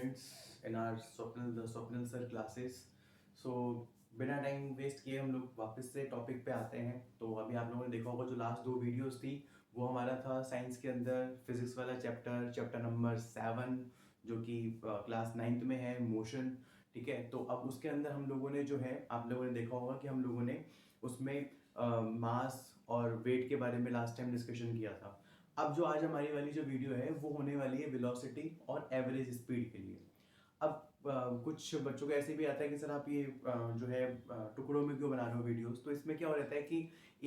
students in our Swapnil sir classes. So बिना time waste किए हम लोग वापस से टॉपिक पे आते हैं. तो अभी आप लोगों ने देखा होगा जो लास्ट 2 वीडियोस थी वो हमारा था साइंस के अंदर फिजिक्स वाला चैप्टर नंबर 7 जो कि क्लास 9th में है, मोशन. ठीक है, तो अब उसके अंदर हम लोगों ने जो है आप लोगों ने देखा होगा कि हम लोगों ने उसमें मास और वेट के बारे में लास्ट टाइम डिस्कशन किया था. अब जो आज हमारी वाली जो वीडियो है वो होने वाली है वेलोसिटी और एवरेज स्पीड के लिए. अब कुछ बच्चों को ऐसे भी आता है कि सर आप ये जो है टुकड़ों में क्यों बना रहे हो वीडियोस. तो इसमें क्या हो रहता है कि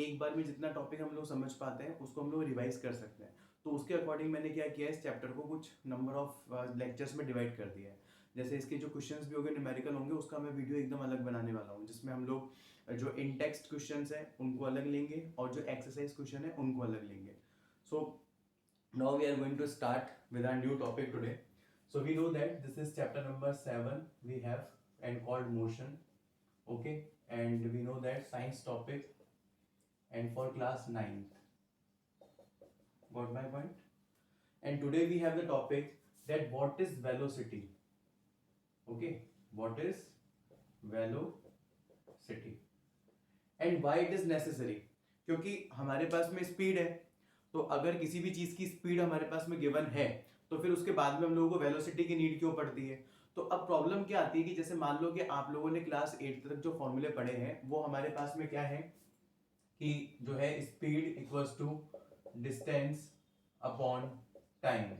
एक बार में जितना टॉपिक हम लोग समझ पाते हैं उसको हम लोग रिवाइज कर सकते हैं. तो उसके अकॉर्डिंग मैंने क्या किया है, इस चैप्टर को कुछ नंबर ऑफ लेक्चर्स में डिवाइड कर दिया है. जैसे इसके जो क्वेश्चंस भी होंगे न्यूमेरिकल होंगे उसका मैं वीडियो एकदम अलग बनाने वाला हूँ, जिसमें हम लोग जो इन टेक्स्ट क्वेश्चंस हैं उनको अलग लेंगे और जो एक्सरसाइज क्वेश्चन है उनको अलग लेंगे. सो now we are going to start with our new topic today. So we know that this is chapter number 7 we have and called motion. Okay, and we know that science topic and for class 9th. Got my point? And today we have the topic that what is velocity. Okay, what is velocity and why it is necessary. क्योंकि हमारे पास में speed है, तो अगर किसी भी चीज की स्पीड हमारे पास में गिवन है तो फिर उसके बाद में हम लोगों को वेलोसिटी की नीड क्यों पड़ती है. तो अब प्रॉब्लम क्या आती है कि जैसे मान लो कि आप लोगों ने क्लास 8 तक जो फॉर्मूले पढ़े हैं वो हमारे पास में क्या है कि जो है speed equals to distance upon time.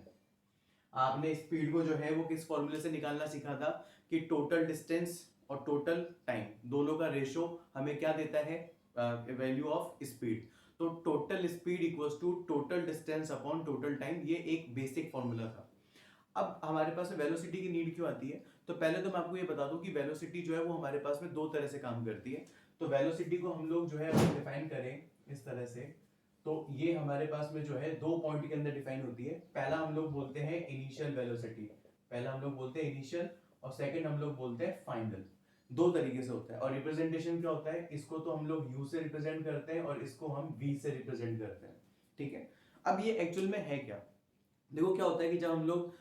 आपने स्पीड को जो है वो किस फॉर्मूले से निकालना सीखा था कि टोटल डिस्टेंस और टोटल टाइम दोनों का रेशो हमें क्या देता है, वैल्यू ऑफ स्पीड. तो total speed equals to total distance upon total time, ये एक बेसिक फॉर्मूला था. अब हमारे पास वेलोसिटी की नीड क्यों आती है, तो पहले तो मैं आपको ये बता दूं कि वेलोसिटी जो है वो हमारे पास में दो तरह से काम करती है. तो वेलोसिटी को हम लोग जो है डिफाइन करें इस तरह से, तो ये हमारे पास में जो है दो पॉइंट के अंदर डिफाइन होती है. पहला हम लोग बोलते हैं इनिशियल वेलोसिटी, पहला हम लोग बोलते हैं इनिशियल, और सेकंड हम लोग बोलते हैं फाइनल. दो तरीके से होता है. और रिप्रेजेंटेशन क्या होता है, इसको तो हम लोग u से रिप्रेजेंट करते हैं और इसको हम v से रिप्रेजेंट करते हैं. ठीक है, अब ये एक्चुअल में है क्या. देखो क्या होता है कि जब हम लोग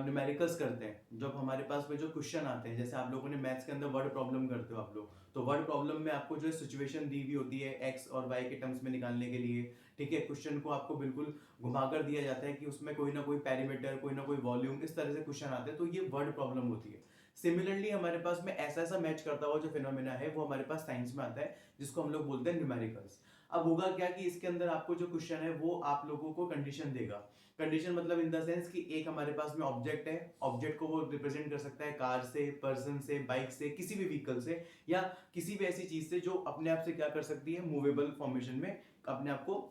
न्यूमेरिकल्स करते हैं, जब हमारे पास में जो क्वेश्चन आते हैं, जैसे आप लोगों ने मैथ्स के अंदर वर्ड प्रॉब्लम करते हो आप लोग, तो वर्ड प्रॉब्लम में आपको जो है सिचुएशन दी हुई होती है एक्स और वाई के टर्म्स में निकालने के लिए. ठीक है, क्वेश्चन को आपको बिल्कुल घुमाकर दिया जाता है कि उसमें कोई ना कोई पैरामीटर, कोई ना कोई वॉल्यूम, इस तरह से क्वेश्चन आते हैं. तो ये वर्ड प्रॉब्लम होती है. सिमिलरली हमारे पास में ऐसा ऐसा मैच करता हुआ जो फिनोमेना है वो हमारे पास साइंस में आता है, जिसको हम लोग बोलते हैं न्यूमेरिकल्स. अब होगा क्या कि इसके अंदर आपको जो क्वेश्चन है वो आप लोगों को कंडीशन देगा. कंडीशन मतलब इन द सेंस कि एक हमारे पास में ऑब्जेक्ट है, ऑब्जेक्ट को वो रिप्रेजेंट कर सकता है कार से, पर्सन से, बाइक से, किसी भी व्हीकल से, या किसी भी ऐसी चीज से जो अपने आप से क्या कर सकती है, मूवेबल फॉर्मेशन में अपने आप को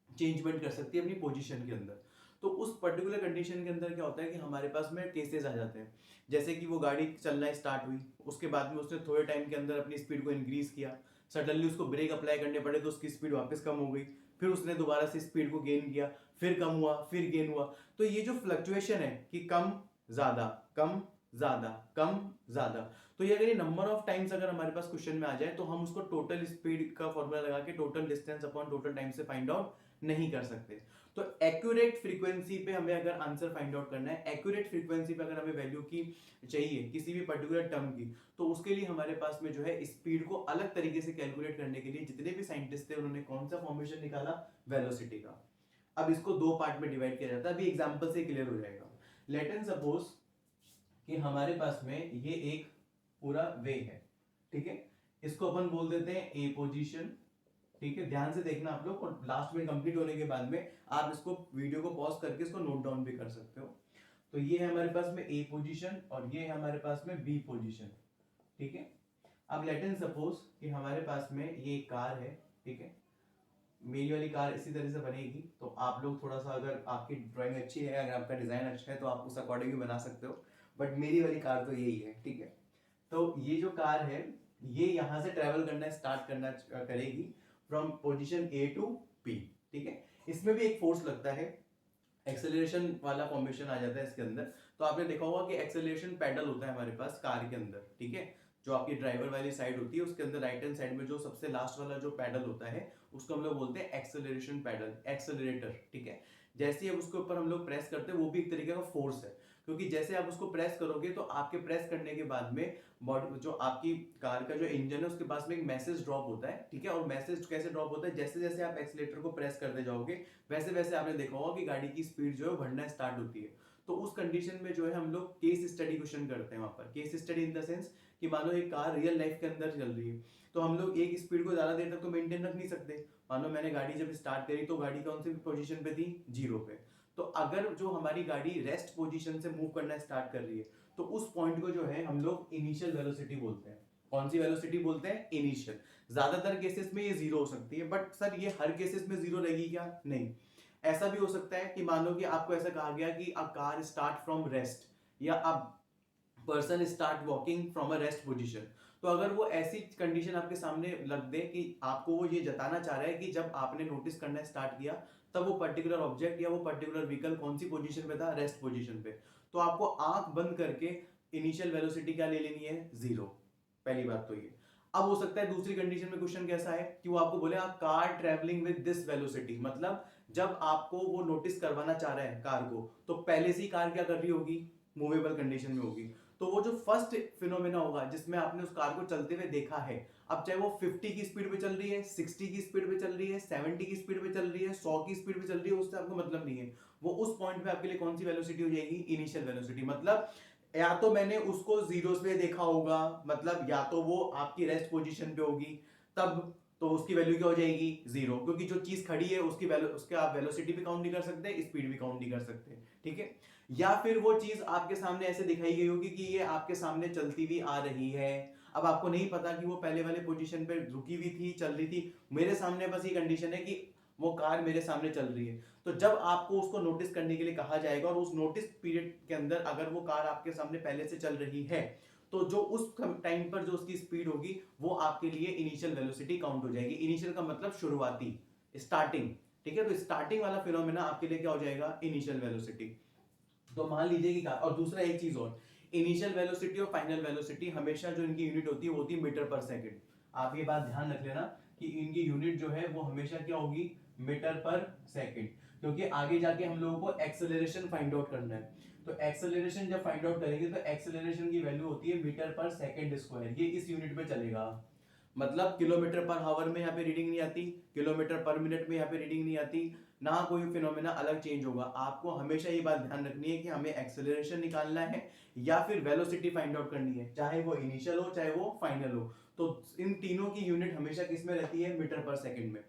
चेंजमेंट कर सकती है अपनी पोजीशन के अंदर. तो उस पर्टिकुलर कंडीशन के अंदर क्या होता है कि हमारे पास में केसेस आ जाते हैं, जैसे कि वो गाड़ी चलना स्टार्ट हुई, उसके बाद में उसने थोड़े टाइम के अंदर अपनी स्पीड को इंक्रीज किया, सडनली उसको ब्रेक अप्लाई करने पड़े तो उसकी स्पीड वापस कम हो गई, फिर उसने दोबारा से स्पीड को गेन किया, फिर कम हुआ, फिर गेन हुआ. तो ये जो फ्लक्चुएशन है कि कम ज्यादा, कम ज्यादा, कम ज्यादा, तो ये अगर ये नंबर ऑफ टाइम्स अगर हमारे पास क्वेश्चन में आ जाए तो हम उसको टोटल स्पीड का फॉर्मूला लगा के total distance upon total time से फाइंड आउट नहीं कर सकते. तो एक्यूरेट फ्रीक्वेंसी पे हमें अगर आंसर फाइंड आउट करना है, एक्यूरेट फ्रीक्वेंसी पे अगर हमें वैल्यू की चाहिए किसी भी पर्टिकुलर टर्म की, तो उसके लिए हमारे पास में जो है स्पीड को अलग तरीके से कैलकुलेट करने के लिए जितने भी साइंटिस्ट थे उन्होंने कौन सा फॉर्मेशन निकाला, वेलोसिटी का. अब इसको दो पार्ट में डिवाइड किया जाता है. अभी एग्जांपल से क्लियर हो जाएगा. लेट एंड सपोज कि हमारे पास में ये एक पूरा वे है. ठीक है, इसको अपन बोल देते हैं ए पोजीशन. ठीक है, ध्यान से देखना आप लोग, और लास्ट में कंप्लीट होने के बाद में आप इसको वीडियो को पॉज करके इसको नोट डाउन भी कर सकते हो. तो ये है हमारे पास में ए पोजीशन और ये है हमारे पास में बी पोजीशन. ठीक है, अब लेट एंड सपोज कि हमारे पास में ये एक कार है. ठीक है, मेरी वाली कार इसी तरह से बनेगी. तो आप लोग थोड़ा सा, अगर आपकी ड्राइंग अच्छी है, अगर आपका डिजाइन अच्छा है तो आप उस अकॉर्डिंग भी बना सकते हो, बट मेरी वाली कार तो यही है. ठीक है, तो ये जो कार है ये यहां से ट्रेवल करना स्टार्ट करना करेगी from position A to P. ठीक है, इसमें भी एक फोर्स लगता है, एक्सेलरेशन वाला फॉर्मेशन आ जाता है इसके अंदर. तो आपने देखा होगा कि एक्सेलरेशन पैडल होता है हमारे पास कार के अंदर. ठीक है, जो आपकी ड्राइवर वाली साइड होती है उसके अंदर राइट हैंड साइड में जो सबसे लास्ट वाला जो पैडल होता है उसको हम लोग बोलते हैं एक्सेलरेशन पैडल, एक्सेलरेटर. ठीक है, जैसे ही उसके ऊपर हम लोग प्रेस करते हैं वो भी एक तरीके का फोर्स है. क्योंकि जैसे आप उसको प्रेस करोगे तो आपके प्रेस करने के बाद में बॉडी जो आपकी कार का जो इंजन है उसके पास में एक मैसेज ड्रॉप होता है, ठीक है। और मैसेज कैसे ड्रॉप होता है, जैसे जैसे आप एक्सीलेटर को प्रेस करते जाओगे वैसे वैसे आपने देखा होगा कि गाड़ी की स्पीड जो है बढ़ना स्टार्ट होती है। तो उस कंडीशन में जो है हम लोग केस स्टडी क्वेश्चन करते हैं वहां पर। Case study in the sense कि मान लो एक कार रियल लाइफ के अंदर चल रही है, तो हम लोग एक स्पीड को ज्यादा देर तक तो मेंटेन रख नहीं सकते। मान लो मैंने गाड़ी जब स्टार्ट करी तो गाड़ी कौन सी पोजीशन पे थी, 0 पे। तो अगर जो हमारी गाड़ी रेस्ट पोजीशन से मूव करना स्टार्ट कर रही है तो उस पॉइंट को जो है हम लोग इनिशियल वेलोसिटी बोलते हैं। कौन सी वेलोसिटी बोलते हैं, इनिशियल। ज्यादातर केसेस में ये 0 हो सकती है, बट सर ये हर केसेस में 0 रहेगी क्या, नहीं। ऐसा भी हो सकता है कि मान लो कि आपको ऐसा कहा गया कि a car start from rest या a person start walking from a rest position. तो अगर वो ऐसी कंडीशन आपके सामने लग दे कि आपको वो ये जताना चाह रहा है कि जब आपने नोटिस करना स्टार्ट किया तब वो पर्टिकुलर ऑब्जेक्ट या वो पर्टिकुलर व्हीकल कौन सी पोजीशन पे था, रेस्ट पोजीशन पे, तो आपको आंख बंद करके इनिशियल वेलोसिटी क्या ले लेनी है, 0। पहली बात तो ये। अब हो सकता है दूसरी कंडीशन में क्वेश्चन कैसा है कि वो आपको बोले आप car travelling with this velocity, मतलब जब आपको वो नोटिस करवाना चाह रहा है कार को तो पहले से ही कार क्या कर रही होगी, मूवेबल कंडीशन में होगी। तो वो जो फर्स्ट फिनोमेना होगा जिसमें आपने उस कार को चलते हुए देखा है, अब चाहे वो 50 की स्पीड पे चल रही है, 60 की स्पीड पे चल रही है, 70 की स्पीड पे चल रही है, 100 की स्पीड पे चल रही है, उससे आपको मतलब नहीं है। वो उस पॉइंट पे आपके लिए कौन सी वेलोसिटी हो जाएगी, इनिशियल वेलोसिटी। मतलब या तो मैंने उसको जीरो पे देखा होगा, मतलब या तो वो आपकी रेस्ट पोजीशन पे होगी तब, तो उसकी वैल्यू क्या हो जाएगी, 0, क्योंकि जो चीज खड़ी है उसकी वैल्यू, उसके आप वेलोसिटी भी काउंट नहीं कर सकते, स्पीड भी काउंट नहीं कर सकते, ठीक है। या फिर वो चीज आपके सामने ऐसे दिखाई गई होगी कि ये आपके सामने चलती हुई आ रही है, अब आपको नहीं पता कि वो पहले वाले पोजीशन पे रुकी हुई थी, चल रही थी, मेरे सामने बस ये कंडीशन है कि वो कार मेरे सामने चल रही है। तो जब आपको उसको नोटिस करने के लिए कहा जाएगा और उस नोटिस पीरियड के अंदर अगर वो कार आपके सामने पहले से चल रही है तो जो उस टाइम पर जो उसकी स्पीड होगी वो आपके लिए इनिशियल वेलोसिटी काउंट हो जाएगी। इनिशियल का मतलब शुरुआती, स्टार्टिंग, ठीक है। तो स्टार्टिंग वाला फिनोमेना आपके लिए क्या हो जाएगा, इनिशियल वेलोसिटी। तो मान लीजिए कि और दूसरा एक चीज और, इनिशियल वेलोसिटी और फाइनल वेलोसिटी हमेशा जो इनकी यूनिट होती है वो होती है मीटर पर सेकंड। आप ये बात ध्यान रख लेना कि इनकी यूनिट जो है वो हमेशा क्या होगी, मीटर पर सेकंड, क्योंकि आगे जाके हम लोगों को एक्सेलरेशन फाइंड आउट करना है। तो एक्सेलरेशन जब फाइंड आउट करेंगे तो एक्सेलरेशन की वैल्यू होती है मीटर पर सेकंड स्क्वायर, ये इस यूनिट में चलेगा। मतलब किलोमीटर पर हावर में यहाँ पे रीडिंग नहीं आती, किलोमीटर पर मिनट में यहाँ पे रीडिंग नहीं आती, ना कोई फिनोमेना अलग चेंज होगा। आपको हमेशा ये बात ध्यान रखनी है कि हमें एक्सेलरेशन निकालना है या फिर वेलोसिटी फाइंड आउट करनी है, चाहे वो इनिशियल हो चाहे वो फाइनल हो। तो इन तीनों की यूनिट हमेशा किस में रहती है, मीटर पर सेकंड में।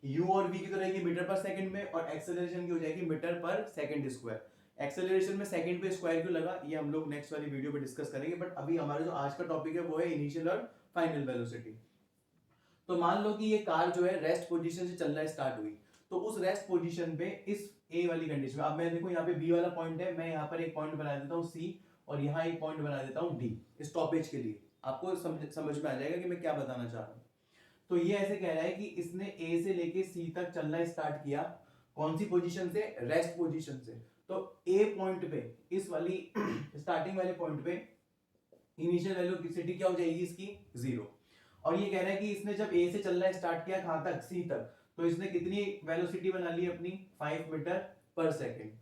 यू और वी की तो रहेगी मीटर पर सेकंड में और एक्सेलरेशन की हो जाएगी मीटर पर सेकंड स्क्वायर। एक्सेलरेशन में सेकंड पे स्क्वायर क्यों लगा ये हम लोग नेक्स्ट वाली वीडियो में डिस्कस करेंगे, बट अभी हमारा जो आज का टॉपिक है वो है इनिशियल और फाइनल वेलोसिटी। तो मान लो कि ये कार जो है रेस्ट पोजीशन से चलना स्टार्ट हुई, तो उस रेस्ट पोजीशन पे इस ए वाली कंडीशन में, अब मैं देखो यहाँ पे बी वाला पॉइंट है, मैं यहाँ पर एक पॉइंट बना देता हूँ सी और यहाँ एक पॉइंट बना देता हूँ डी, स्टॉपेज के लिए। आपको समझ में आ जाएगा कि मैं क्या बताना चाह रहा हूँ। तो ये ऐसे कह रहा है कि इसने ए से लेके सी तक चलना स्टार्ट किया, कौन सी पोजीशन से, रेस्ट पोजीशन से। तो ए पॉइंट पे, इस वाली स्टार्टिंग वाले पॉइंट पे इनिशियल वेलोसिटी क्या हो जाएगी इसकी, 0। और ये कह रहा है कि इसने जब ए से चलना स्टार्ट किया कहां तक, सी तक, तो इसने कितनी वेलोसिटी बना ली अपनी, 5 मीटर पर सेकंड।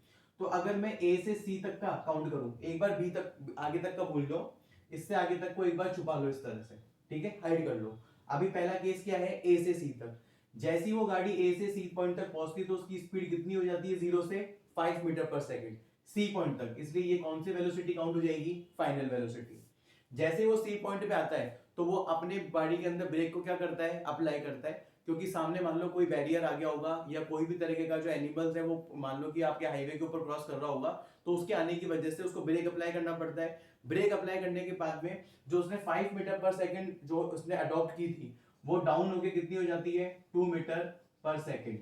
तो अगर मैं ए से सी तक का काउंट करूं, एक बार बी तक आगे तक का भूल लो, इससे आगे तक को एक बार छुपा लो इस तरह से, ठीक है, हाइड कर लो। अभी पहला केस क्या है, ए से सी तक। जैसी वो गाड़ी ए से सी पॉइंट तक पहुंचती तो उसकी स्पीड कितनी हो जाती है, 0 से 5 मीटर पर सेकंड सी पॉइंट तक, इसलिए ये कौन सी वेलोसिटी काउंट हो जाएगी, फाइनल वेलोसिटी। जैसे वो सी पॉइंट पे आता है तो वो अपने गाड़ी के अंदर ब्रेक को क्या करता है, अप्लाई करता है, क्योंकि सामने मान लो कोई बैरियर आ गया होगा या कोई भी तरीके का जो एनिमल्स है वो मान लो कि आपके हाईवे के ऊपर क्रॉस कर रहा होगा, तो उसके आने की वजह से उसको ब्रेक अप्लाई करना पड़ता है। ब्रेक अप्लाई करने के बाद में जो उसने 5 मीटर पर सेकंड जो उसने अडॉप्ट की थी वो डाउन होके कितनी हो जाती है, 2 मीटर पर सेकंड।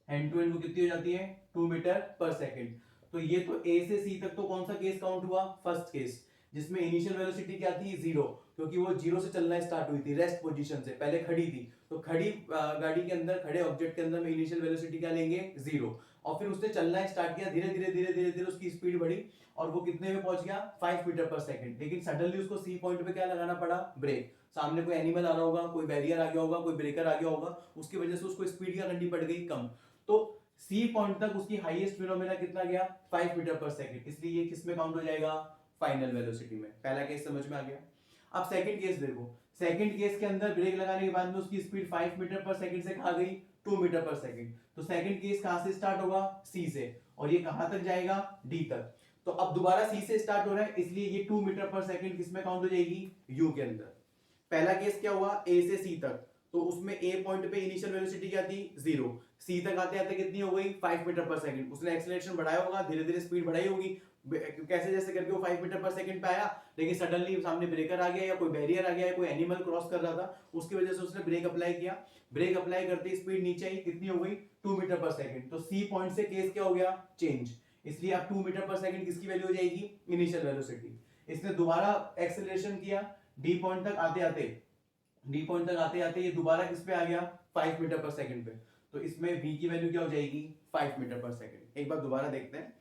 एंड टू एंड वो कितनी हो जाती है, 2 मीटर पर सेकंड। तो ये तो ए से सी तक तो कौन सा केस काउंट हुआ, फर्स्ट केस, जिसमें इनिशियल वेलोसिटी क्या थी, 0, क्योंकि वो 0 से चलना स्टार्ट हुई थी रेस्ट पोजीशन से, पहले खड़ी थी। तो खड़ी गाड़ी के अंदर, खड़े ऑब्जेक्ट के अंदर में इनिशियल वेलोसिटी क्या लेंगे, 0। और फिर उसने चलना स्टार्ट किया, धीरे धीरे धीरे धीरे धीरे उसकी स्पीड बढ़ी और वो कितने में पहुंच गया, 5 मीटर पर सेकंड। लेकिन सडनली उसको सी पॉइंट पे क्या लगाना पड़ा, ब्रेक। सामने कोई एनिमल आ रहा होगा, कोई बैरियर आ गया होगा, कोई ब्रेकर आ गया होगा, उसकी वजह से उसको स्पीड क्या करनी पड़ गई, कम। तो सी पॉइंट तक उसकी हाईएस्ट फिनोमेना कितना गया 5 मीटर पर सेकंड, इसलिए ये किस में काउंट हो जाएगा फाइनल वेलोसिटी में। पहला केस समझ में आ गया। अब सेकंड केस देखो, सेकंड केस के अंदर ब्रेक लगाने के बाद में उसकी स्पीड 5 मीटर पर सेकंड से कहां गई 2 मीटर पर सेकंड। तो सेकंड केस कहां से स्टार्ट होगा सी से, और ये कहां तक जाएगा डी तक। तो अब दोबारा सी से स्टार्ट हो रहा है, इसलिए ये 2 मीटर पर सेकंड किस में काउंट हो जाएगी यू के अंदर। पहला केस क्या हुआ ए से सी तक, तो उसमें ए पॉइंट पे इनिशियल वेलोसिटी क्या थी 0, सी तक आते आते कितनी हो गई 5 मीटर पर सेकंड। उसने एक्सीलरेशन बढ़ाया होगा, धीरे धीरे स्पीड बढ़ाई होगी, कैसे जैसे करके वो 5 मीटर पर सेकंड पे आया, लेकिन सडनली सामने ब्रेकर आ गया या कोई बैरियर आ गया या कोई एनिमल क्रॉस कर रहा था, उसकी वजह से उसने ब्रेक अप्लाई किया। ब्रेक अप्लाई करते स्पीड नीचे आई, कितनी हो गई 2 मीटर पर सेकंड। तो सी पॉइंट से केस क्या हो गया चेंज, इसलिए अब 2 मीटर पर सेकंड किसकी वैल्यू हो जाएगी इनिशियल वेलोसिटी। इसने दोबारा एक्सेलरेशन किया, डी पॉइंट तक आते आते ये दोबारा किस पे आ गया 5 मीटर पर सेकंड पे। तो इसमें v की वैल्यू क्या हो जाएगी 5 मीटर पर सेकंड। एक बार दोबारा देखते हैं,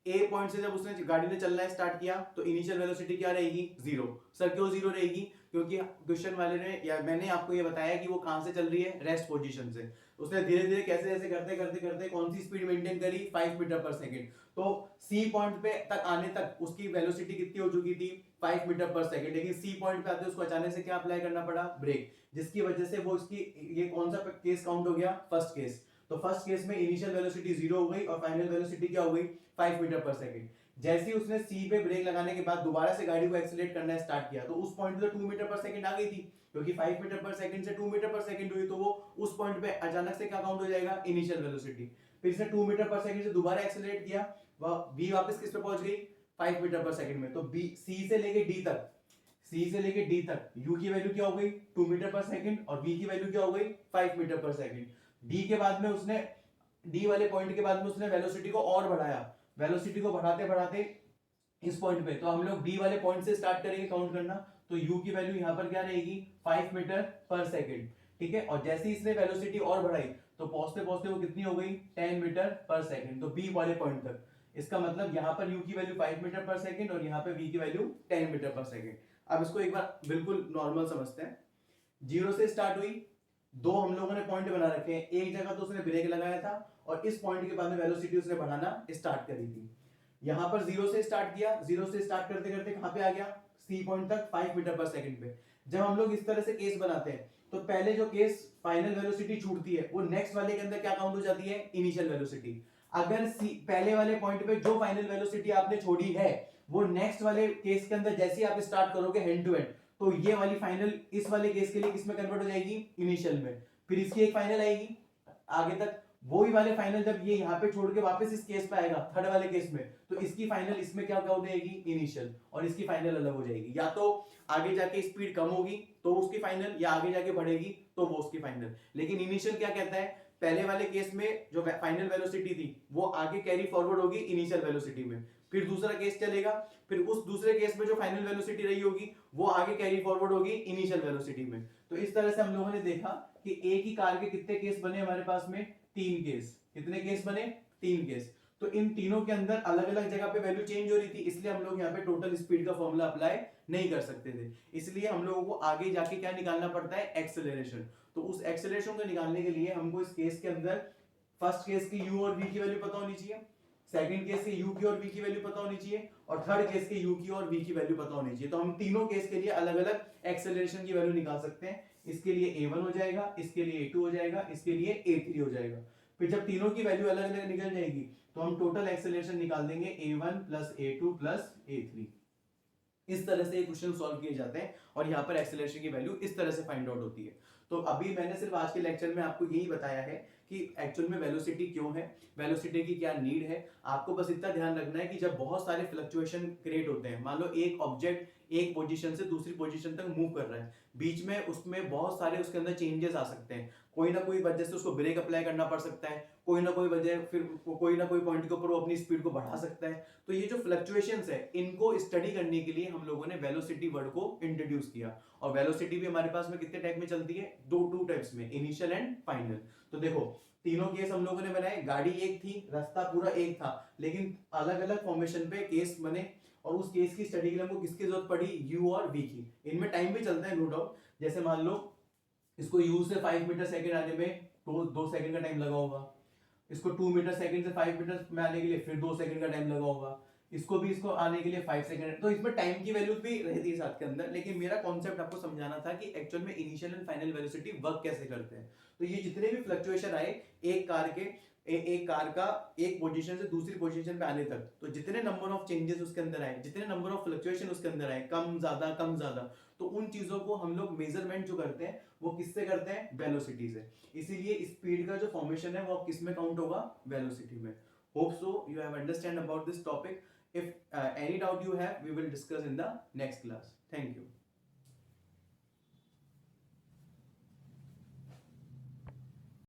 ए पॉइंट से जब उसने गाड़ी ने चलना स्टार्ट किया तो इनिशियल वेलोसिटी क्या रहेगी 0। सर क्यों 0 रहेगी, क्योंकि क्वेश्चन वाले ने या मैंने आपको ये बताया कि वो कहां से चल रही है रेस्ट पोजीशन से। उसने धीरे धीरे कैसे ऐसे करते करते करते कौन सी स्पीड मेंटेन करी 5 मीटर पर सेकंड। तो सी पॉइंट पे तक आने तक उसकी वेलोसिटी कितनी हो चुकी थी 5 मीटर पर सेकंड, लेकिन सी पॉइंट पे आते उसको अचानक से क्या अप्लाई करना पड़ा ब्रेक, जिसकी वजह से वो उसकी ये कौन सा केस काउंट हो गया फर्स्ट केस। तो फर्स्ट केस में इनिशियल वेलोसिटी 0 हो गई और फाइनल वेलोसिटी क्या हो गई 5 मीटर पर सेकंड। जैसे ही उसने सी पे ब्रेक लगाने के बाद दोबारा से गाड़ी को एक्सीलरेट करना स्टार्ट किया तो उस पॉइंट पे 2 मीटर पर सेकंड आ गई थी, क्योंकि 5 मीटर पर सेकंड से 2 मीटर पर सेकंड हुई, तो वो उस पॉइंट पे अचानक से क्या काउंट हो जाएगा इनिशियल वेलोसिटी। फिर इसने 2 मीटर पर सेकंड से दोबारा एक्सीलरेट किया, वह v वापस किस पे पहुंच गई 5 मीटर पर सेकंड में। तो b c से लेके d तक u की वैल्यू क्या हो गई 2 मीटर पर सेकंड और v की वैल्यू क्या हो गई 5 मीटर पर सेकंड। d के बाद में उसने d वाले पॉइंट के बाद में उसने वेलोसिटी को और बढ़ाया, वेलोसिटी को बढ़ाते बढ़ाते इस पॉइंट पे, तो हम लोग d वाले पॉइंट से स्टार्ट करेंगे काउंट करना। तो u की वैल्यू यहां पर क्या रहेगी 5 मीटर पर सेकंड, ठीक है। और जैसे ही इसने वेलोसिटी और बढ़ाई तो पहुंचते पहुंचते वो कितनी हो गई 10 मीटर पर सेकंड, तो b वाले पॉइंट तक। इसका मतलब यहाँ पर u की वैल्यू 5 मीटर पर सेकंड और यहाँ पे v की वैल्यू 10 मीटर पर सेकंड। अब इसको एक बार बिल्कुल नॉर्मल समझते हैं। 0 से स्टार्ट हुई, दो हम लोगों ने पॉइंट बना रखे हैं, एक जगह तो उसने ब्रेक लगाया था और इस पॉइंट के बाद में वेलोसिटी उसने बढ़ाना स्टार्ट करी थी। यहां पर 0 से स्टार्ट किया, 0 से स्टार्ट करते करते कहां पे आ गया सी पॉइंट तक 5 मीटर पर सेकंड पे। जब हम लोग इस तरह से केस बनाते हैं तो पहले जो केस फाइनल वेलोसिटी छूटती है वो नेक्स्ट वाले के अंदर क्या काउंट हो जाती है इनिशियल वेलोसिटी। अगर पहले वाले पॉइंट पे जो फाइनल वेलोसिटी आपने छोड़ी है वो नेक्स्ट वाले केस के अंदर जैसे ही आप स्टार्ट करोगे हैंड टू हैंड, तो ये वाली फाइनल इस वाले केस के लिए किसमें कन्वर्ट हो जाएगी इनिशियल में। फिर इसकी एक फाइनल आएगी आगे तक, वो ही वाले फाइनल जब ये यहाँ पे छोड़ के वापस इस केस पे आएगा थर्ड वाले केस में, तो इसकी फाइनल इसमें क्या काउंट जाएगी इनिशियल और इसकी फाइनल अलग हो जाएगी। या तो आगे जाके स्पीड कम होगी तो उसकी फाइनल, या आगे जाके बढ़ेगी तो वो उसकी फाइनल। लेकिन इनिशियल क्या कहता है, पहले वाले केस में जो फाइनल वेलोसिटी थी वो आगे कैरी फॉरवर्ड होगी इनिशियल वेलोसिटी में, फिर दूसरा केस चलेगा, फिर उस दूसरे केस में जो फाइनल वेलोसिटी रही होगी वो आगे कैरी फॉरवर्ड होगी इनिशियल वेलोसिटी में। तो इस तरह से हम लोगों ने देखा कि एक ही कार के कितने केस बने हमारे पास में 3 केस। कितने केस बने 3 केस। तो इन तीनों के अंदर अलग अलग जगह पे वैल्यू चेंज हो रही थी, इसलिए हम लोग यहाँ पे टोटल स्पीड का फॉर्मूला अप्लाई नहीं कर सकते थे। इसलिए हम लोगों को आगे जाके क्या निकालना पड़ता है एक्सेलरेशन। तो उस एक्सेलरेशन को निकालने के लिए हमको इस केस के अंदर फर्स्ट केस की u और v की वैल्यू पता होनी चाहिए, सेकंड केस के u की और v की वैल्यू पता होनी चाहिए और थर्ड केस के u की और v की वैल्यू पता होनी चाहिए। तो हम तीनों केस के लिए अलग अलग एक्सेलरेशन की वैल्यू निकाल सकते हैं। इसके लिए a1 हो जाएगा, इसके लिए a2 हो जाएगा, इसके लिए a3 हो जाएगा। फिर जब तीनों की वैल्यू अलग अलग निकल जाएगी तो हम टोटल एक्सेलरेशन निकाल देंगे a1 plus a2 plus a3। इस तरह से क्वेश्चन सॉल्व किए जाते हैं और यहाँ पर एक्सेलरेशन की वैल्यू इस तरह से फाइंड आउट होती है। तो अभी मैंने सिर्फ आज के लेक्चर में आपको यही बताया है कि एक्चुअल में वेलोसिटी क्यों है, वेलोसिटी की क्या नीड है। आपको बस इतना ध्यान रखना है कि जब बहुत सारे फ्लक्चुएशन क्रिएट होते हैं, मान लो एक ऑब्जेक्ट एक पोजीशन से दूसरी पोजीशन तक मूव कर रहा है, बीच में उसमें बहुत सारे उसके अंदर चेंजेस आ सकते हैं, कोई ना कोई वजह से उसको ब्रेक अप्लाई करना पड़ सकता है, कोई ना कोई वजह फिर कोई ना कोई पॉइंट के ऊपर वो अपनी स्पीड को बढ़ा सकता है। तो ये जो फ्लक्चुएशंस है इनको स्टडी करने के लिए हम लोगों ने वेलोसिटी वर्ड को इंट्रोड्यूस किया। और वेलोसिटी भी हमारे पास में कितने टाइप में चलती है, टू टाइप्स में, इनिशियल एंड फाइनल। तो देखो तीनों केस हम लोगों ने बनाए, गाड़ी एक थी, रास्ता पूरा एक था, लेकिन अलग अलग फॉर्मेशन पे केस बने और उस केस की स्टडी के लिए हमको किसकी जरूरत पड़ी, u और v की। इनमें टाइम भी चलता है नो डाउट, जैसे मान लो इसको u से 5 मीटर सेकंड आने में 2 सेकंड का टाइम लगा होगा, इसको 2 मीटर सेकंड से 5 मीटर में आने के लिए फिर 2 सेकंड का टाइम लगा होगा, इसको आने के लिए 5 सेकंड। तो इसमें टाइम की वैल्यू भी रहती है साथ के अंदर, लेकिन मेरा कॉन्सेप्ट आपको समझाना था कि एक्चुअल में initial and final velocity work कैसे करते हैं। तो ये जितने भी फ्लक्चुएशन आए एक कार के एक कार का एक पोजीशन से दूसरी पोजीशन पे आने तक, तो जितने नंबर ऑफ चेंजेस उसके अंदर आए, जितने नंबर ऑफ फ्लक्चुएशन उसके अंदर आए, कम ज्यादा, तो उन चीजों को हम लोग मेजरमेंट जो करते हैं वो किससे करते हैं, वेलोसिटी से। इसीलिए स्पीड का जो फॉर्मेशन है वो किस में काउंट होगा, वेलोसिटी में। Hope so you have understand about this topic. If any doubt you have, we will discuss in the next class. Thank you.